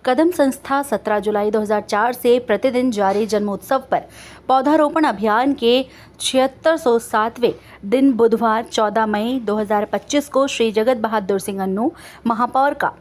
कदम संस्था 17 जुलाई 2004 से प्रतिदिन जारी जन्मोत्सव पर पौधारोपण अभियान के 7607वें दिन बुधवार 14 मई 2025 को श्री जगत बहादुर सिंह अन्नू महापौर का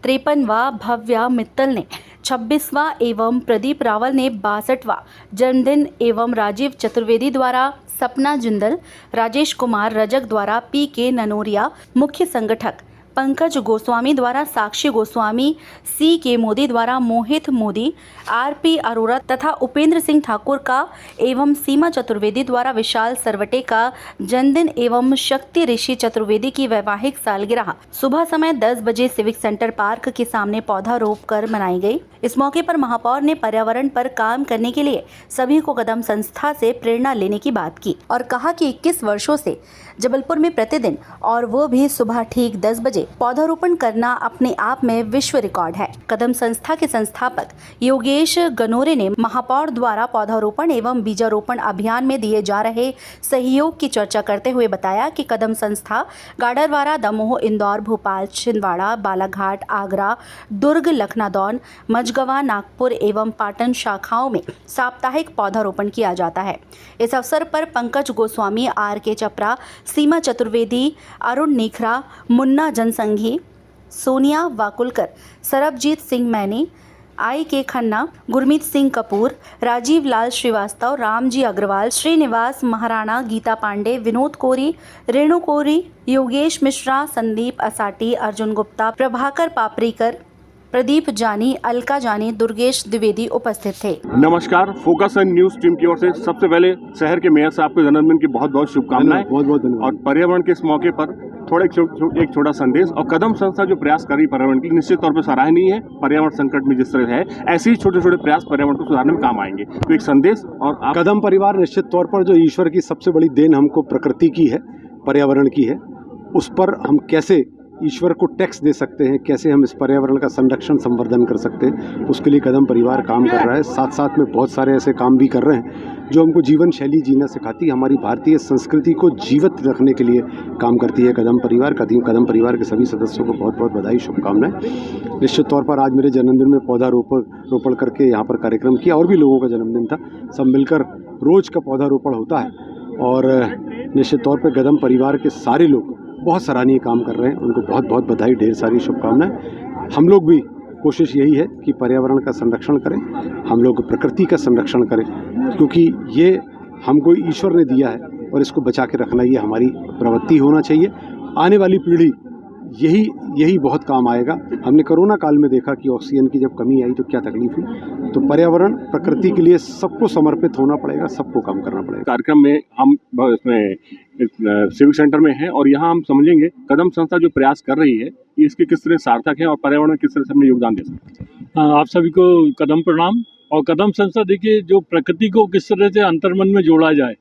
53वां, भव्या मित्तल ने 26वां एवं प्रदीप रावल ने 62वां जन्मदिन एवं राजीव चतुर्वेदी द्वारा, सपना जिंदल, राजेश कुमार रजक द्वारा, पी.के. ननोरिया मुख्य संगठक, पंकज गोस्वामी द्वारा, साक्षी गोस्वामी, सी.के. मोदी द्वारा, मोहित मोदी, आर.पी. अरोरा तथा उपेंद्र सिंह ठाकुर का एवं सीमा चतुर्वेदी द्वारा विशाल सरवटे का जन्मदिन एवं शक्ति ऋषि चतुर्वेदी की वैवाहिक सालगिरह सुबह समय 10 बजे सिविक सेंटर पार्क के सामने पौधा रोप कर मनाई गई। इस मौके पर महापौर ने पर्यावरण पर काम करने के लिए सभी को कदम संस्था से प्रेरणा लेने की बात की और कहा कि 21 वर्षों से जबलपुर में प्रतिदिन और वो भी सुबह ठीक 10 बजे पौधारोपण करना अपने आप में विश्व रिकॉर्ड है। कदम संस्था के संस्थापक योगेश गनोरे ने महापौर द्वारा पौधारोपण एवं बीजारोपण अभियान में दिए जा रहे सहयोग की चर्चा करते हुए बताया कि कदम संस्था गाडरवारा, दमोह, इंदौर, भोपाल, छिंदवाड़ा, बालाघाट, आगरा, दुर्ग, लखनादौन, मझगवा, नागपुर एवं पाटन शाखाओं में साप्ताहिक पौधारोपण किया जाता है। इस अवसर पर पंकज गोस्वामी, आर.के. चपरा, सीमा चतुर्वेदी, अरुण नीखरा, मुन्ना जनसंघी, सोनिया वाकुलकर, सरबजीत सिंह मैनी, आई.के. खन्ना, गुरमीत सिंह कपूर, राजीव लाल श्रीवास्तव, रामजी अग्रवाल, श्रीनिवास महाराणा, गीता पांडे, विनोद कोरी, रेणु कोरी, योगेश मिश्रा, संदीप असाटी, अर्जुन गुप्ता, प्रभाकर पापरीकर, प्रदीप जानी, अलका जानी, दुर्गेश द्विवेदी उपस्थित थे। नमस्कार, फोकस एंड न्यूज टीम की ओर से सबसे पहले शहर के मेयर साहब के जन्मदिन की बहुत बहुत शुभकामनाएं। बहुत बहुत धन्यवाद। और पर्यावरण के इस मौके पर थोड़ा एक छोटा संदेश। और कदम संस्था जो प्रयास कर रही पर्यावरण के लिए निश्चित तौर पर सराहनीय है। पर्यावरण संकट में जिस तरह है, ऐसे ही छोटे छोटे प्रयास पर्यावरण को सुधारने में काम आएंगे। तो एक संदेश। और कदम परिवार निश्चित तौर पर जो ईश्वर की सबसे बड़ी देन हमको प्रकृति की है, पर्यावरण की है, उस पर हम कैसे ईश्वर को टैक्स दे सकते हैं, कैसे हम इस पर्यावरण का संरक्षण संवर्धन कर सकते हैं, उसके लिए कदम परिवार काम कर रहा है। साथ साथ में बहुत सारे ऐसे काम भी कर रहे हैं जो हमको जीवन शैली जीना सिखाती है, हमारी भारतीय संस्कृति को जीवित रखने के लिए काम करती है कदम परिवार। कदम परिवार के सभी सदस्यों को बहुत बहुत बधाई, शुभकामनाएं। निश्चित तौर पर आज मेरे जन्मदिन में पौधारोपण करके यहाँ पर कार्यक्रम किया। और भी लोगों का जन्मदिन था, सब मिलकर रोज का पौधारोपण होता है। और निश्चित तौर पर कदम परिवार के सारे लोग बहुत सराहनीय काम कर रहे हैं, उनको बहुत बहुत बधाई, ढेर सारी शुभकामनाएं। हम लोग भी कोशिश यही है कि पर्यावरण का संरक्षण करें, हम लोग प्रकृति का संरक्षण करें, क्योंकि ये हमको ईश्वर ने दिया है और इसको बचा के रखना ये हमारी प्रवृत्ति होना चाहिए। आने वाली पीढ़ी यही बहुत काम आएगा। हमने कोरोना काल में देखा कि ऑक्सीजन की जब कमी आई तो क्या तकलीफ हुई। तो पर्यावरण प्रकृति के लिए सबको समर्पित होना पड़ेगा, सबको काम करना पड़ेगा। कार्यक्रम में हम इसमें सिविक सेंटर में हैं और यहाँ हम समझेंगे कदम संस्था जो प्रयास कर रही है ये इसके किस तरह सार्थक है और पर्यावरण में किस तरह से हमने योगदान दे सकते हैं। आप सभी को कदम प्रणाम। और कदम संस्था देखिए, जो प्रकृति को किस तरह से अंतर्मन में जोड़ा जाए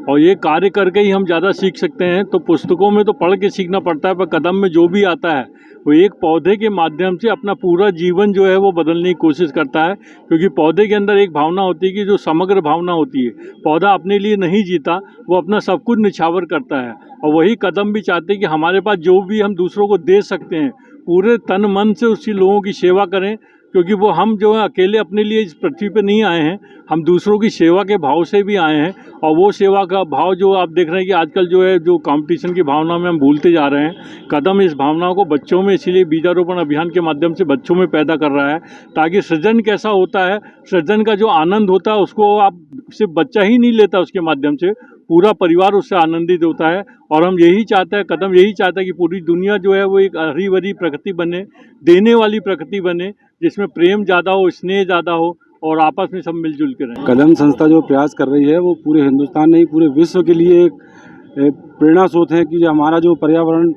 और ये कार्य करके ही हम ज़्यादा सीख सकते हैं। तो पुस्तकों में तो पढ़ के सीखना पड़ता है, पर कदम में जो भी आता है वो एक पौधे के माध्यम से अपना पूरा जीवन जो है वो बदलने की कोशिश करता है। क्योंकि पौधे के अंदर एक भावना होती है कि जो समग्र भावना होती है, पौधा अपने लिए नहीं जीता, वो अपना सब कुछ निछावर करता है। और वही कदम भी चाहते हैं कि हमारे पास जो भी हम दूसरों को दे सकते हैं, पूरे तन मन से उसी लोगों की सेवा करें। क्योंकि वो हम जो है अकेले अपने लिए इस पृथ्वी पे नहीं आए हैं, हम दूसरों की सेवा के भाव से भी आए हैं। और वो सेवा का भाव जो आप देख रहे हैं कि आजकल जो है जो कंपटीशन की भावना में हम भूलते जा रहे हैं। कदम इस भावनाओं को बच्चों में इसीलिए बीजारोपण अभियान के माध्यम से बच्चों में पैदा कर रहा है, ताकि सृजन कैसा होता है, सृजन का जो आनंद होता है उसको आप सिर्फ बच्चा ही नहीं लेता, उसके माध्यम से पूरा परिवार उससे आनंदित होता है। और हम यही चाहते हैं, कदम यही चाहता है कि पूरी दुनिया जो है वो एक हरी भरी प्रकृति बने, देने वाली प्रकृति बने, जिसमें प्रेम ज़्यादा हो, स्नेह ज़्यादा हो और आपस में सब मिलजुल के रहें। कदम संस्था जो प्रयास कर रही है वो पूरे हिंदुस्तान नहीं, पूरे विश्व के लिए एक प्रेरणा स्रोत है कि हमारा जो पर्यावरण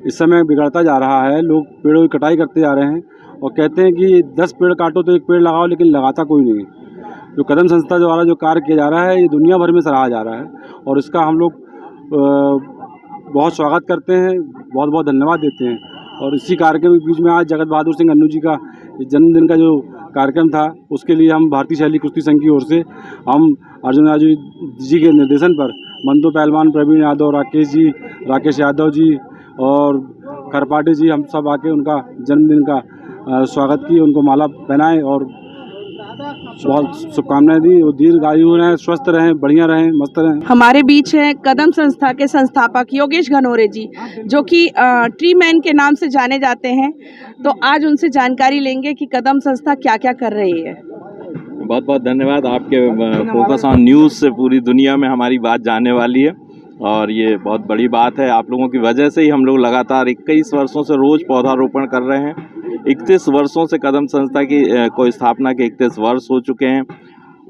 इस समय बिगड़ता जा रहा है, लोग पेड़ों की कटाई करते जा रहे हैं और कहते हैं कि 10 पेड़ काटो तो 1 पेड़ लगाओ, लेकिन लगाता कोई नहीं। जो कदम संस्था द्वारा जो कार्य किया जा रहा है ये दुनिया भर में सराहा जा रहा है और इसका हम लोग बहुत स्वागत करते हैं, बहुत बहुत धन्यवाद देते हैं। और इसी कार्यक्रम के बीच में आज जगत बहादुर सिंह अन्नू जी का जन्मदिन का जो कार्यक्रम था, उसके लिए हम भारतीय शैली कुश्ती संघ की ओर से हम अर्जुन राजू जी के निर्देशन पर मंदो पहलवान, प्रवीण यादव, राकेश यादव जी और खरपाटी जी, हम सब आके उनका जन्मदिन का स्वागत की, उनको माला पहनाए और बहुत शुभकामनाएं दी। वो दीर्घायु रहें, स्वस्थ रहें, बढ़िया रहें, मस्त रहें। हमारे बीच हैं कदम संस्था के संस्थापक योगेश घनौरे जी, जो कि ट्री मैन के नाम से जाने जाते हैं। तो आज उनसे जानकारी लेंगे कि कदम संस्था क्या क्या कर रही है। बहुत बहुत धन्यवाद। आपके फोकस ऑन न्यूज़ से पूरी दुनिया में हमारी बात जाने वाली है और ये बहुत बड़ी बात है। आप लोगों की वजह से ही हम लोग लगातार 21 वर्षों से रोज़ पौधारोपण कर रहे हैं। 31 वर्षों से कदम संस्था की को स्थापना के 31 वर्ष हो चुके हैं।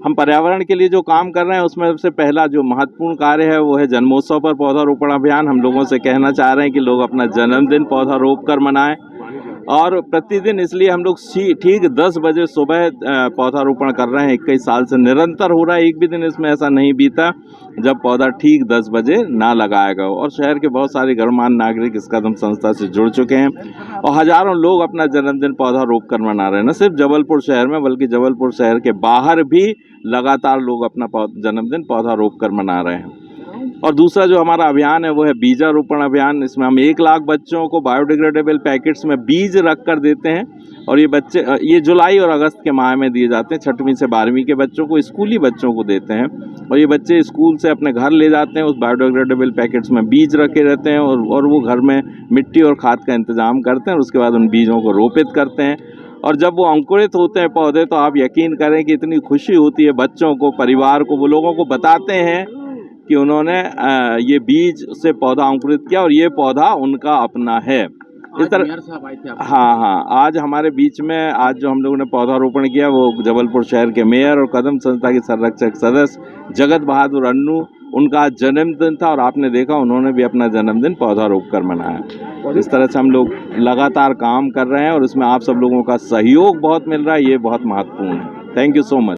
हम पर्यावरण के लिए जो काम कर रहे हैं उसमें सबसे पहला जो महत्वपूर्ण कार्य है वो है जन्मोत्सव पर पौधारोपण अभियान। हम लोगों से कहना चाह रहे हैं कि लोग अपना जन्मदिन पौधारोप कर मनाएं और प्रतिदिन इसलिए हम लोग ठीक 10 बजे सुबह पौधारोपण कर रहे हैं। 21 साल से निरंतर हो रहा है। एक भी दिन इसमें ऐसा नहीं बीता जब पौधा ठीक 10 बजे ना लगाया गया। और शहर के बहुत सारे गणमान्य नागरिक इस कदम संस्था से जुड़ चुके हैं और हजारों लोग अपना जन्मदिन पौधारोप कर मना रहे हैं। न सिर्फ जबलपुर शहर में बल्कि जबलपुर शहर के बाहर भी लगातार लोग अपना जन्मदिन पौधारोप कर मना रहे हैं। और दूसरा जो हमारा अभियान है वो है बीजारोपण अभियान। इसमें हम 1 लाख बच्चों को बायोडिग्रेडेबल पैकेट्स में बीज रख कर देते हैं और ये जुलाई और अगस्त के माह में दिए जाते हैं। 6वीं से 12वीं के बच्चों को, स्कूली बच्चों को देते हैं और ये बच्चे स्कूल से अपने घर ले जाते हैं। उस बायोडिग्रेडेबल पैकेट्स में बीज रखे रहते हैं और वो घर में मिट्टी और खाद का इंतजाम करते हैं और उसके बाद उन बीजों को रोपित करते हैं। और जब वो अंकुरित होते हैं पौधे तो आप यकीन करें कि इतनी खुशी होती है बच्चों को, परिवार को। वो लोगों को बताते हैं कि उन्होंने ये बीज से पौधा अंकुरित किया और ये पौधा उनका अपना है। इस तरह हाँ, आज हमारे बीच में आज जो हम लोगों ने पौधारोपण किया वो जबलपुर शहर के मेयर और कदम संस्था के संरक्षक सदस्य जगत बहादुर अन्नू, उनका जन्मदिन था और आपने देखा उन्होंने भी अपना जन्मदिन पौधारोप कर मनाया। इस तरह से हम लोग लगातार काम कर रहे हैं और इसमें आप सब लोगों का सहयोग बहुत मिल रहा है। ये बहुत महत्वपूर्ण है। Thank you so much.